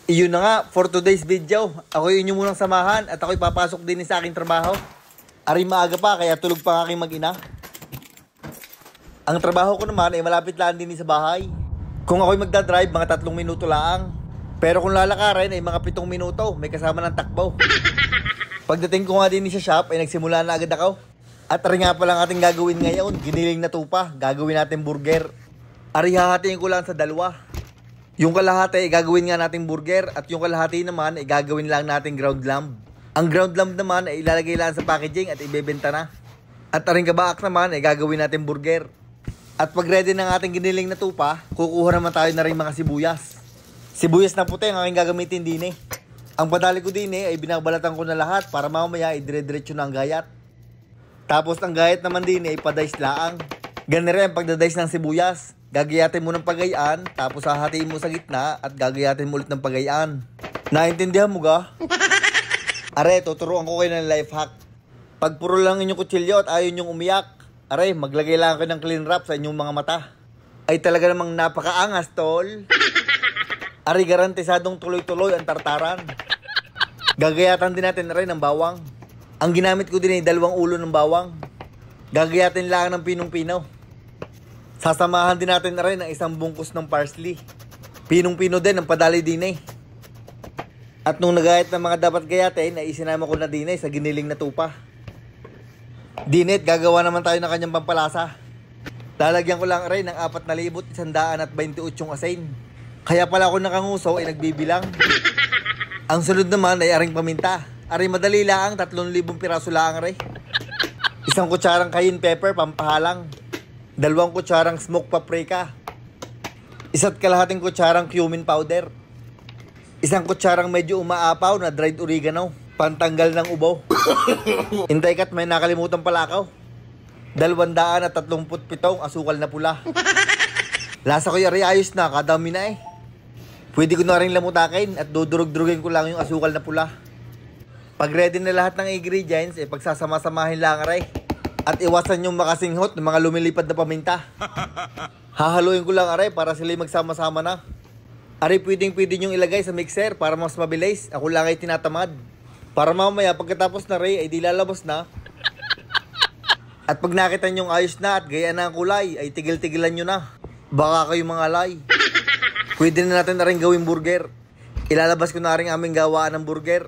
Iyon na nga, for today's video, ako yung inyong munang samahan at ako'y papasok din sa aking trabaho. Ari maaga pa, kaya tulog pa ang aking mag-ina. Ang trabaho ko naman ay malapit lang din sa bahay. Kung ako'y magdadrive, mga 3 minuto lang. Pero kung lalakarin ay mga 7 minuto, may kasama ng takbo. Pagdating ko nga din sa shop ay nagsimula na agad ako. At ari nga palang ating gagawin ngayon, giniling na tupa, gagawin natin burger. Ari hahatiin ko lang sa dalawa. Yung kalahati ay gagawin nga nating burger at yung kalahati naman ay gagawin lang nating ground lamb. Ang ground lamb naman ay ilalagay lang sa packaging at ibebenta na. At aring kabaak naman ay gagawin natin burger. At pag ready ng ating giniling na tupa, kukuha naman tayo na rin mga sibuyas. Sibuyas na puti ang aking gagamitin din eh. Ang padali ko din ay binabalatan ko na lahat para mamaya ay dire-diretso na ang gayat. Tapos ang gayat naman din ay padice laang. Ganun rin ang pagdadice ng sibuyas. Gagayatin mo ng pagayaan, tapos hahatiin mo sa gitna at gagayatin mo ulit ng pagayaan. Naintindihan mo ga? Are, tuturuan ko kayo ng life hack. Pag puro lang inyong kutsilyo at ayaw nyong umiyak, are, maglagay lang kayo ng clean wrap sa inyong mga mata. Ay talaga namang napakaangas, tol. Are, garantisadong tuloy-tuloy ang tartaran. Gagayatan din natin rin ng bawang. Ang ginamit ko din ay 2 ulo ng bawang. Gagayatin lang ng pinong-pinaw. Sasamahan din natin na rin ang 1 bungkus ng parsley. Pinong-pino din ang padali din eh. At nung nagayat ng mga dapat gayatin, ay isinama ko na din sa giniling na tupa. Dinit, gagawa naman tayo ng kanyang pampalasa. Lalagyan ko lang rin ng 4,128 asin. Kaya pala ako nakangusaw ay nagbibilang. Ang sunod naman ay aring paminta. Aring madali lang, 3,000 piraso lang rin. 1 kutsarang cayenne pepper, pampahalang. 2 kutsarang smoked paprika. 1 kalahating kutsarang cumin powder. 1 kutsarang medyo umaapaw na dried oregano, pantanggal ng ubaw. Hintay ka't may nakalimutan pala ako. 237 asukal na pula. Lasa ko yung ayos na, kadami na eh. Pwede ko na rin lamutakin at dudurog-durugin ko lang yung asukal na pula. Pag ready na lahat ng ingredients, pagsasama-samahin lang rin. At iwasan yung makasinghot ng mga lumilipad na paminta. Hahaluin ko lang aray para sila magsama-sama na. Aray pwedeng-pwede nyong ilagay sa mixer para mas mabilis. Ako lang ay tinatamad. Para mamaya pagkatapos na ray ay di lalabas na. At pag nakita nyong ayos na at gaya na ang kulay ay tigil-tigilan nyo na. Baka kayo mga alay. Pwede na natin na rin gawing burger. Ilalabas ko na rin aming gawaan ng burger.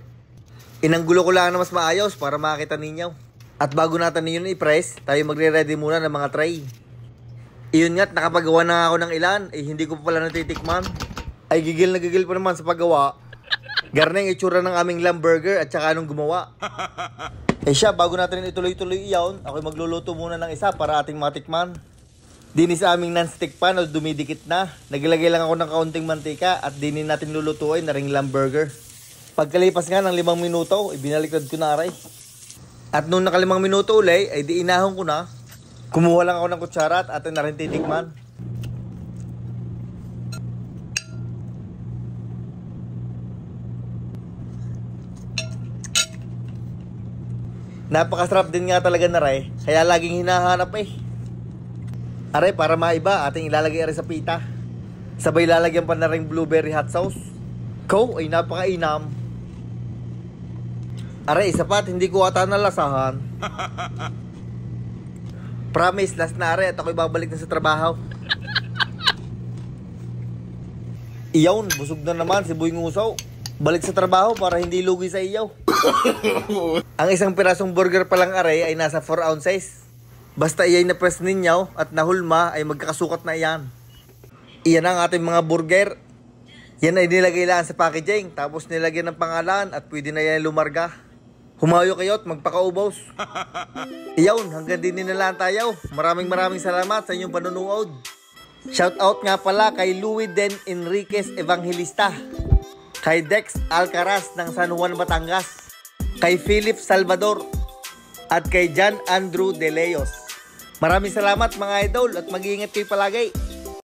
Inanggulo ko lang na mas maayos para makita ninyo. At bago natin ninyo i-press, tayo magre-ready muna ng mga tray. Iyon nga't nakapagawa na ako ng ilan, hindi ko pa pala natitikman. Ay gigil na gigil pa naman sa paggawa. Garneng itsura ng aming lamb burger at saka anong gumawa. Siya, bago natin ituloy-tuloy iyon, ako'y magluluto muna ng isa para ating matikman. Dini sa aming non-stick pan o dumidikit na. Naglagay lang ako ng kaunting mantika at dini natin lulutuin na ring lamb burger. Pagkalipas nga ng 5 minuto, ibinaliktad ko na aray. At nung naka 5 minuto ulit, ay di inahon ko na. Kumuha lang ako ng kutsara at atin na rin titikman. Napakasarap din nga talaga na rin, kaya laging hinahanap eh. Aray, para maiba, ating ilalagay aray sa pita. Sabay lalagyan pa na rin blueberry hot sauce. Ko ay napakainam. Aray, isa pa at hindi ko ata nalasahan. Promise, last na aray at ako'y babalik na sa trabaho. Iyaw, busog na naman si Boy Ngusaw. Balik sa trabaho para hindi lugi sa iyaw. Ang 1 pirasong burger palang aray ay nasa 4 ounces. Basta iyay na press ninyo at nahulma ay magkakasukat na iyan. Iyan ang ating mga burger. Yan ay nilagay lang sa packaging, tapos nilagyan ng pangalan at pwede na yan lumarga. Humayo kayo at magpakaubos. Iyon, hanggang din na lang tayo. Maraming salamat sa inyong panunood. Shout out nga pala kay Louie Den Enriquez Evangelista, kay Dex Alcaraz ng San Juan, Batangas, kay Philip Salvador, at kay John Andrew De Leos. Maraming salamat mga idol at mag-iingat kayo palagi.